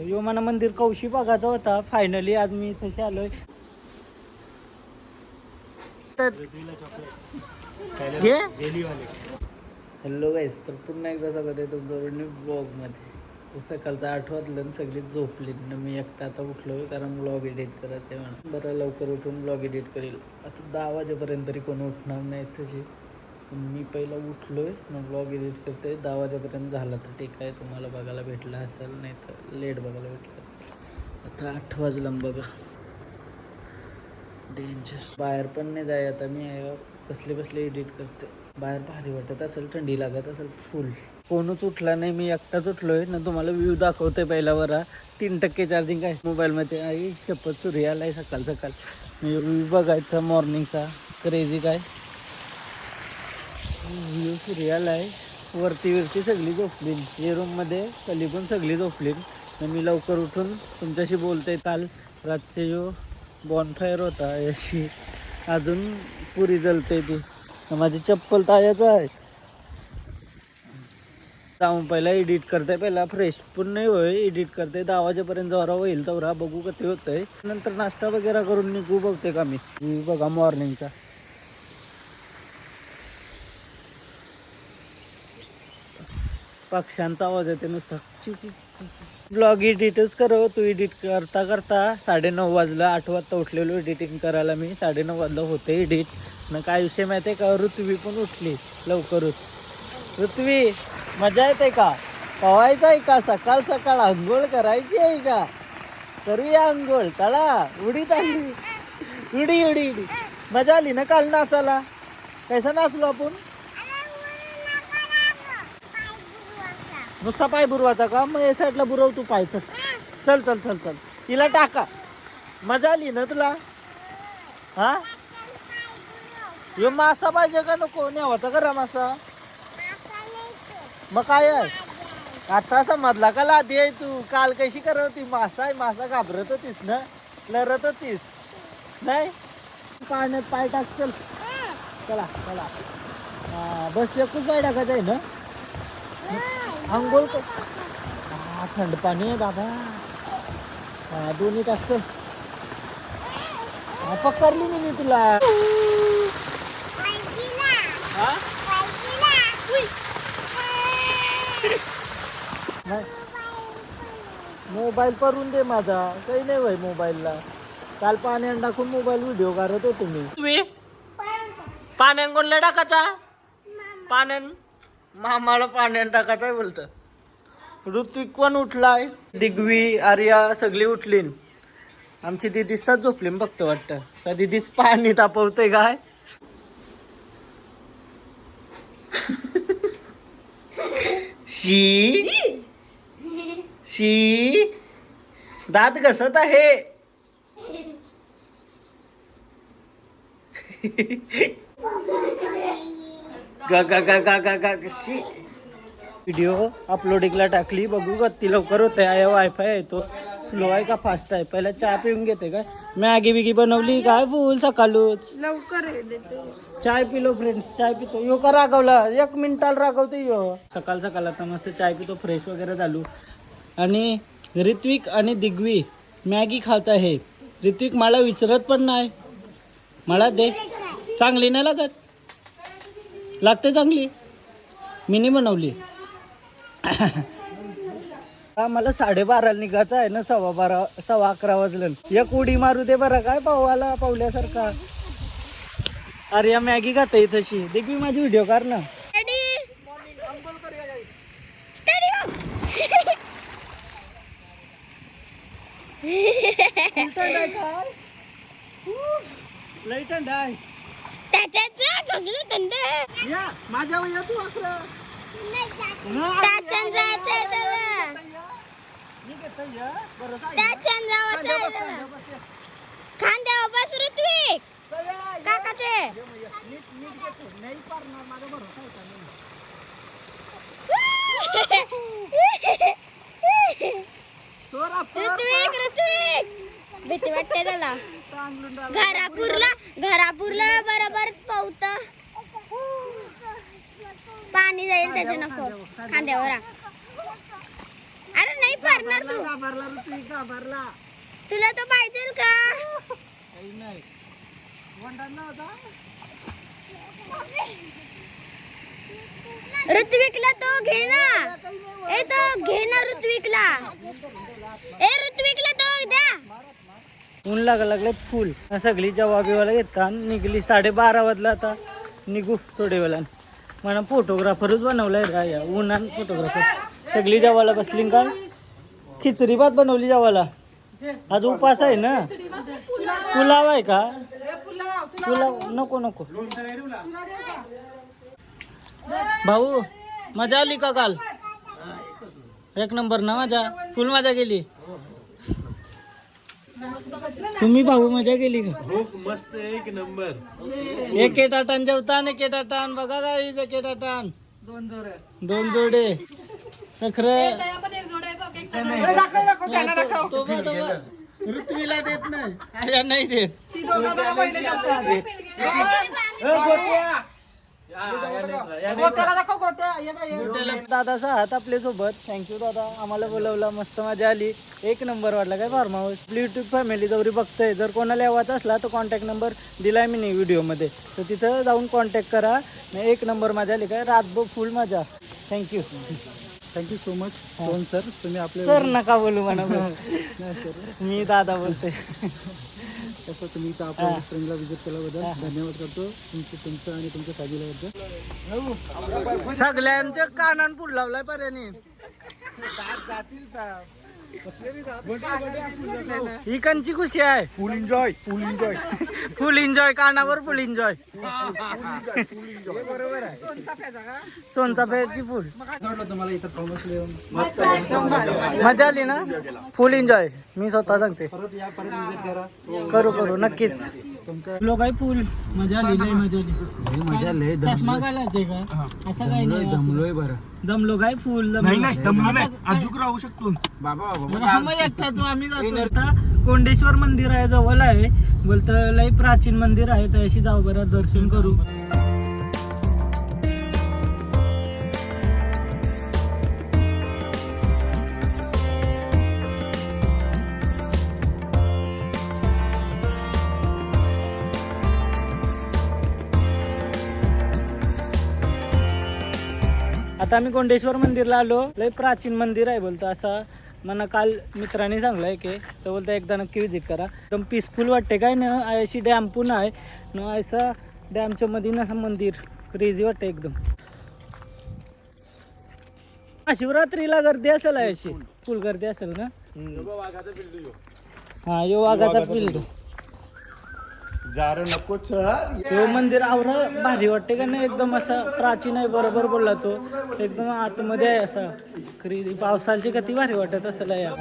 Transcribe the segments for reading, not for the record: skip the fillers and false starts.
योमाना मंदिर कौशी बघायचा होता. फायनली आज मी इथे आलोय. हॅलो गाईस, तर पुन्हा एकदा स्वागत आहे तुमचं ब्लॉगमध्ये. तर सकाळचं 8 वाजलं, सगळी झोपली न मी एकटा आता उठलोय कारण ब्लॉग एडिट करायचं आहे म्हणून. बरं लवकर उठून ब्लॉग एडिट करेल. आता 10 वाजेपर्यंत तरी कोण उठणार नाही तशी. मी पहिला उठलोय मग ब्लॉग एडिट करते. 10 वाजेपर्यंत झाला तर ठीक आहे, तुम्हाला बघायला भेटला असेल, नाही तर लेट बघायला भेटलं असेल. आता 8 वाजलं बघा. डेंजर. बाहेर पण नाही जाय आता मी. कसले एडिट करते. बाहेर भारी वाटत असेल, थंडी लागत असेल फुल. कोणच उठला नाही, मी एकटाच उठलोय ना. तुम्हाला व्ह्यू दाखवते पहिला बरा. 3% चार्जिंग आहे मोबाईलमध्ये. आई शपथ, सूर्य आलाय सकाळ सकाळ. मी व्ह्यू बघायचा मॉर्निंगचा क्रेझी काय व्ह्यू. सूर्य आलाय वरती सगळी झोपली. हे रूममध्ये कली पण सगळी झोपली. मी लवकर उठून तुमच्याशी बोलते. काल रातचे बॉनफायर होता याची, अजून पुरी जलते ती. माझी चप्पल तायाच आहे. जाऊन पहिला एडिट करते, पहिला फ्रेश पण नाही होय. एडिट करते 10 वाजेपर्यंत जरा होईल तेवढा बघू कधी होतंय. नंतर नाश्ता वगैरे करून निघू बघते का मी. बघा मॉर्निंगचा पक्ष्यांचा आवाज येते नुसता. ब्लॉग एडिटच करव तू. एडिट करता करता 9:30 वाजलं. 8 वाजता उठलेलो एडिटिंग करायला मी. 9:30 वाजलं होते एडिट. न काय विषय माहिती आहे का, ऋत्वी पण उठली लवकरच. ऋत्वी मजा येते का, पवायचं आहे का, सकाळ सकाळ आंघोळ करायची आहे का, करूया आंघोळ. चला उडीत आली. उडी उडी उडी. मजा आली ना काल नाचाला. कैसा नाचलो आपण. नुसता पाय बुरवाचा का, मग या साईडला बुरव तू पाय. चल चल चल चल चल. तिला टाका. मजा आली ना तुला. हा यो मासा पाहिजे का नको, नेवाचा करा मासा. मग काय आहे आता समजला का लादी आहे तू. काल कशी करत होती. मासा आहे, मासा घाबरत होतीस ना, लढत होतीस नाही. पाण्यात पाय टाक. चल चला चला. हा बस एकच पाय टाकायचं आहे ना. आंघोळ कर. हा थंड पाणी आहे बाबा. हा दोन्ही टाकतो. हा पकडली मी तुला. मोबाईल परून दे माझा. काही नाही भाई मोबाईलला. काल पाण्यात टाकून मोबाईल व्हिडिओ करत होतो मी. तुम्ही पाण्यात कोणला टाकायचा. पाण्यात मामाला पाण्यात टाकायचा बोलतं. ऋत्विक पण उठलाय. दिग्वी आर्या सगळी उठली. आमची दिदीच झोपली बघतो वाटतं. त्या दिदीच पाणी तापवते काय. शी शी दात घसत आहे. गा गा गा गा गा गा शी. व्हिडिओ अपलोडिंगला टाकली. बघू गती लवकर होते. आहे वायफाय आहे तो. स्लो आहे का फास्ट आहे. पहिला चहा पिऊन घेते काय. मॅगी बिगी बनवली काय बोल सकाळूच. लवकर चाय पिलो फ्रेंड्स. चाय पितो. यो का रागवला. 1 मिनिटाला रागवतो यो. सकाळ सकाळ आता मस्त चाय पितो. फ्रेश वगैरे झालो. आणि ऋत्विक आणि दिग्वी मॅगी खात आहे. ऋत्विक मला विचारत पण नाही. मला दे. चांगली नाही लागते चांगली. मीनी बनवली. मला 12:30 निघायचं आहे ना. 11:15 वाजलं. एक उडी मारू दे बरं काय पावाला पावल्यासारखा. अरे मॅगी खाते तशी. दिग्वी माझी व्हिडिओ कर ना. लई थंड आहे. माझ्या वया तू अकरा खांद्यावर बस ऋत्विक काकाचे. ऋत्विक ऋत्विक भीती वाटते त्याला. घरापूरला बरोबर पावत पाणी जाईल त्याच्या नको खांद्यावर. अरे नाही भरणार तू घाबरला ऋत्विक घाबरला. तुला तो पाहिजे का काही नाही वंडांना होता. ऋत्विकला तो घे ना ए तो घे ना ऋत्विकला ऋत्विकला तो द्या. ऊन लागा लागले फुल सगळी जवाबीवाला घेतला निघली 12:30 वाजला. आता निघू थोडे वेळानं. मला फोटोग्राफरच बनवलाय रा या उन्हान. फोटोग्राफर सगळी जेवायला बसली का. खिचडी भात बनवली जेवायला. आज उपास आहे ना. पुलाव आहे का. पुलाव नको नको. भाऊ मजा आली का काल. एक नंबर ना. मजा फुल मजा केली. तुम्ही भाऊ मजा केली का. मस्त एक नंबर. एक टाटान जेवतान एक टाटान बघा गाईज. एक टाटान दोन जोडे खरं. ऋत्वीला देत नाही. नाही देत. दादा आहात आपल्या सोबत. थँक्यू दादा आम्हाला बोलवला. मस्त मजा आली. एक नंबर वाटला काय फार्म हाऊस. युट्यूब फॅमिली जवळ बघतोय. जर कोणाला यावायचं असला तर कॉन्टॅक्ट नंबर दिलाय मी नाही व्हिडिओमध्ये. तर तिथं जाऊन कॉन्टॅक्ट करा. एक नंबर मजा आली काय. रातभर फुल मजा. Thank you so much Sohan sir. तुम्ही आपले सर नका बोलू म्हणा. मी दादा बोलते. तसं तुम्ही इथं आपल्या स्प्रिंगला व्हिजिट केल्याबद्दल धन्यवाद करतो. तुमचं आणि तुमच्या फॅमिलीबद्दल. सगळ्यांच्या कानान पुढ लावलाय पर्यानी. ही कंची खुशी आहे. फुल एन्जॉय फुल एन्जॉय फुल एन्जॉय. कानावर फुल एन्जॉय. बरोबर आहे. सोनचाफ्याची फुल तुम्हाला इथं प्रॉमिस येऊन मजा आली ना. फुल एन्जॉय. मी स्वतः सांगते. परत या परत व्हिजिट करा. करू नक्कीच. लोक आहे फुल मजा आली. लय मजा आली. मजा लय. चष्मा घालायचे का असं काही नाही. दमलोय बरं. दमलो काय फुल. दमलो नाही. अजूक राहू शकतो बाबा. एकटा तू आम्ही जातो. आता कोंडेश्वर मंदिर आहे जवळ आहे. बोलतं लय प्राचीन मंदिर आहे. त्याशी जाऊ बरं दर्शन करू. आता आम्ही कोंडेश्वर मंदिरला आलो. लय प्राचीन मंदिर आहे बोलतो. असा मला काल मित्रांनी सांगलाय की तर बोलतं एकदा नक्की विजिट करा. एकदम पीसफुल वाटते काय ना. अशी डॅम पण आहे न. असा डॅमच्या मध्ये असं मंदिर क्रेझी वाटते एकदम. शिवरात्रीला गर्दी असेल अशी फुल गर्दी असेल ना. हा यो वाघाचा पिल्लू. तो मंदिर आवरा भारी वाटते का नाही. एकदम असा प्राचीन आहे. बरोबर बोलला तो. एकदम आतमध्ये आहे असा क्रेझी. पावसाळची किती भारी वाटत असेल या.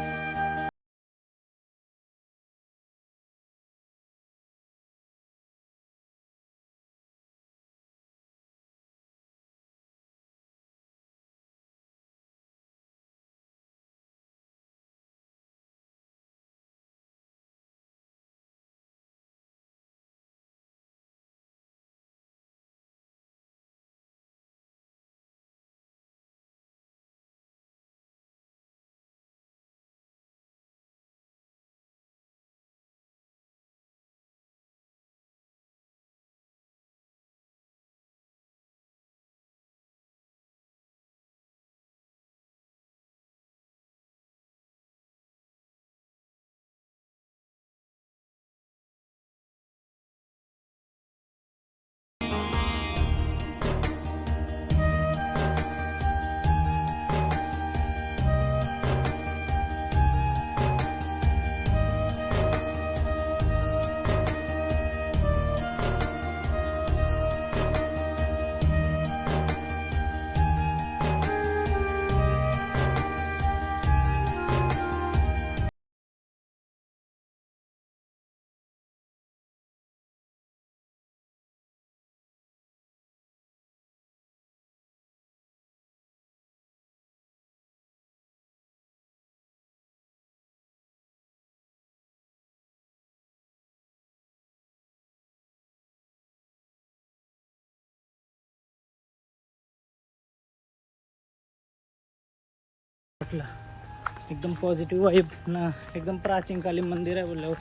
एकदम पॉझिटिव्ह वाईब ना, एकदम प्राचीन कालीन मंदिर आहे बोलल्यावर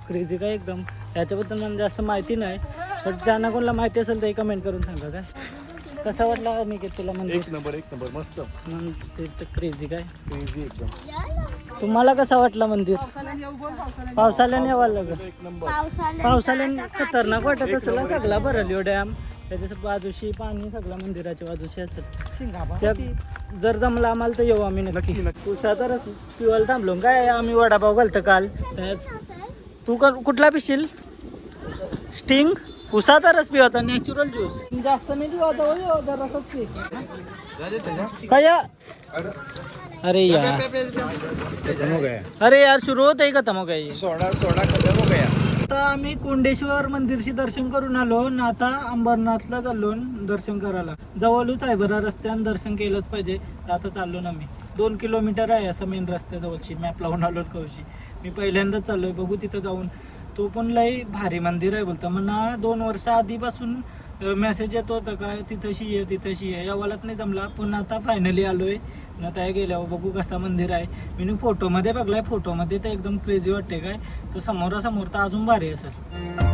क्रेझी काय एकदम. त्याच्याबद्दल मला जास्त माहिती नाही, पण ज्यांना कोणाला माहिती असेल ते कमेंट करून सांगा. काय कसा वाटला निकेत तुला मंदिर? एक नंबर मस्त मंदिर तर क्रेझी काय. क्रेझी एकदम. तुम्हाला कसा वाटला मंदिर? पावसाळ्याने यावं लागलं. एक नंबर. पावसाळ्याने खतरनाक वाटत असेल सगळा भरलिओ डॅम, त्याच्या बाजूशी पाणी सगळं मंदिराच्या बाजूशी असेल. त्या जर जमलं आम्हाला तर येऊ आम्ही नक्की. उसाचा रस पिवायला थांबलो काय, आम्ही वडापाव घालतो काल त्याच. तू कुठला पिशील? स्टिंग. उसाचा रस पिवायचा, नॅचरल ज्यूस. जास्त नाही पिवायचा हो, जरासच पी. काय अरे यार, अरे यार सुरू होत आहे खतम हो गया. सोडा खतम हो गया. आता आम्ही कोंडेश्वर मंदिरशी दर्शन करून आलो ना, आता अंबरनाथला चाललो दर्शन करायला. जवळच आहे बरं, रस्त्यानं दर्शन केलंच पाहिजे. तर आता चाललो ना मी. 2 किलोमीटर आहे असं मेन रस्त्याजवळची. मॅप लावून आलो कवशी. मी पहिल्यांदाच चाललोय, बघू तिथं जाऊन. तो पण लय भारी मंदिर आहे बोलता. म्हणा 2 वर्ष आधीपासून मेसेज येत होता काय तिथंशी ये तिथंशी आहे, यावालाच नाही जमला. पण आता फायनली आलोय ना, त्या गेल्यावर बघू कसा मंदिर आहे. मी फोटोमध्ये बघलाय, फोटोमध्ये तर एकदम क्रेझी वाटते काय. तर समोरासमोर तर अजून भारी असेल.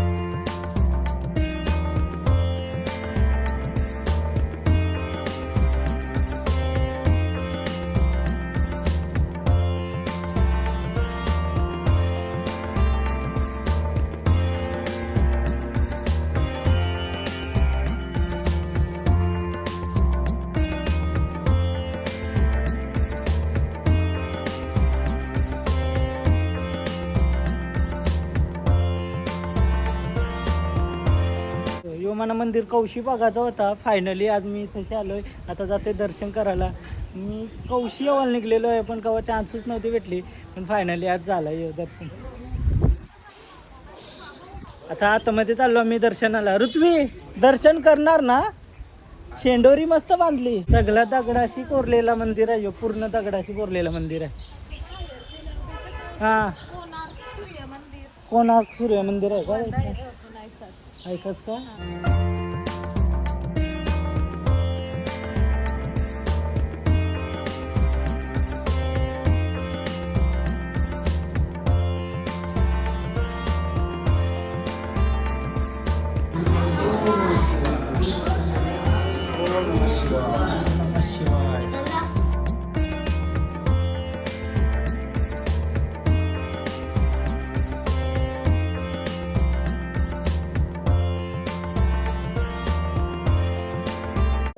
मला मंदिर कौशी बघायचा होता. फायनली आज मी इथेशी आलोय. आता जाते दर्शन करायला. मी कौशी यावायला निघलेलो आहे, पण केव्हा चान्सच नव्हती भेटली. पण फायनली आज झालं दर्शन. आता आतमध्ये चाललो मी दर्शनाला. ऋत्वी दर्शन करणार ना? शेंडोरी मस्त बांधली. सगळा दगडाशी कोरलेला मंदिर आहे, पूर्ण दगडाशी कोरलेलं मंदिर आहे. हा, कोणार्क सूर्य मंदिर आहे का? ऐसाच का?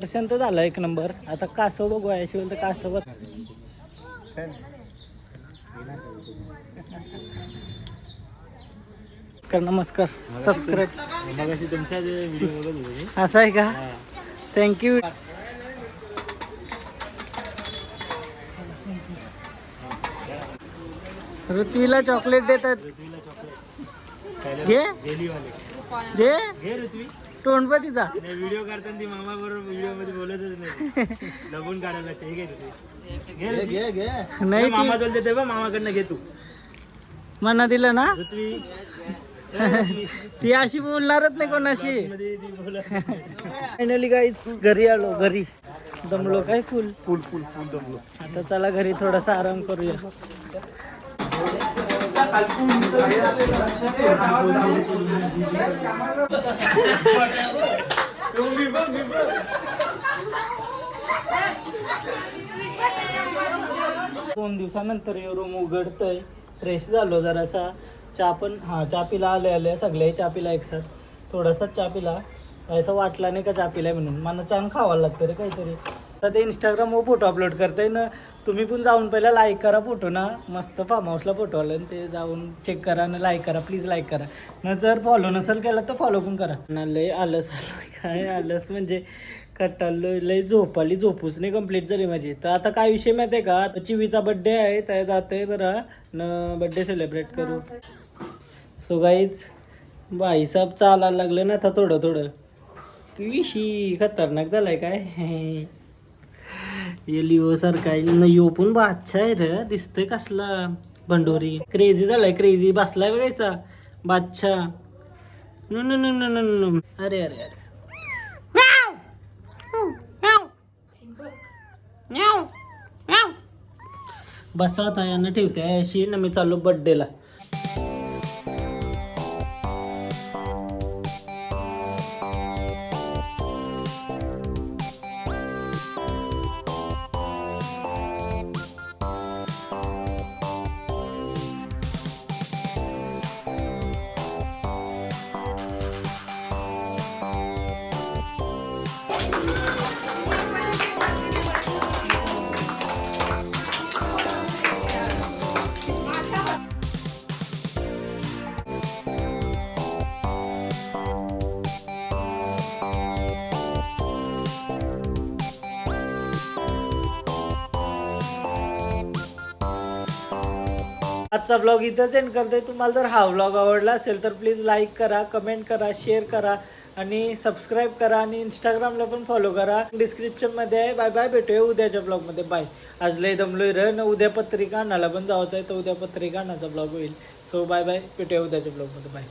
दर्शन तर झालं एक नंबर. आता कासव बघू आहे शिवाय तर कासव. नमस्कार. सबस्क्राईब तुमच्या असं आहे का? थँक्यू. ऋत्वीला चॉकलेट देतात. घे घे तोंडपतीचा व्हिडिओ करताना ती मामा बरोबर व्हिडिओ मध्ये बोलतच नाही. लपून काढायला ठीक आहे. घे नाही मामा बोलते ते मामाकडनं घे तू. मना दिलं ना. पृथ्वी ती अशी बोलणारच नाही कोणाशी. फायनली गाईच घरी आलो. घरी दमलो काय फुल दमलो. आता चला घरी थोडासा आराम करूया. दोन दिवसानंतर रूम उघडतय. फ्रेश झालो जरासा. चहा पण चहा पिला आले सगळे चहा पिला एकसाथ. थोडासा चहा पिला, असं वाटला नाही का चहा पिलाय म्हणून. मला छान खावायला लागतं रे काहीतरी. तर ते इंस्टाग्रामवर फोटो अपलोड करताय ना, तुम्ही पण जाऊन पहिला लाईक करा फोटो ना. मस्त फार्म हाऊसला फोटो आलं, ते जाऊन चेक करा ना, लाईक करा प्लीज, लाईक करा ना. जर फॉलो नसेल केला तर फॉलो पण करा ना. लय आलस काय आलस म्हणजे कटालो लय. झोपाली, झोपूच नाही कंप्लीट झाली माझी. तर आता काय विषय माहिती आहे का, चिवीचा बड्डे आहे, त्या जाते बरं न बड्डे सेलिब्रेट करू. सो गाईज भाईसाहेब चालायला लागलं ना आता थोडं थोडं. विशी खतरनाक झालाय काय. ये लिओ सारखा यो पण बादशाह आहे रे. दिसतोय कसला भंडोरी. क्रेझी झालाय, क्रेझी बसलाय बघायचा बादशाह. नो. अरे अरे अरे बसा आता यांना ठेवते अशी ना मी चाललो बर्थडेला. आजचा ब्लॉग इथंच एंड करते. तुम्हाला जर हा व्लॉग आवडला असेल तर प्लीज लाईक करा, कमेंट करा, शेअर करा आणि सबस्क्राईब करा आणि इंस्टाग्रामला पण फॉलो करा. डिस्क्रिप्शनमध्ये आहे. बाय बाय, भेटूया उद्याच्या ब्लॉगमध्ये. बाय. आज लय दमलोय रे न, उद्या पत्रिका आणायला पण जायचं आहे तर उद्या पत्रिका आणायचा ब्लॉग होईल. सो बाय बाय, भेटूया उद्याच्या ब्लॉगमध्ये. बाय.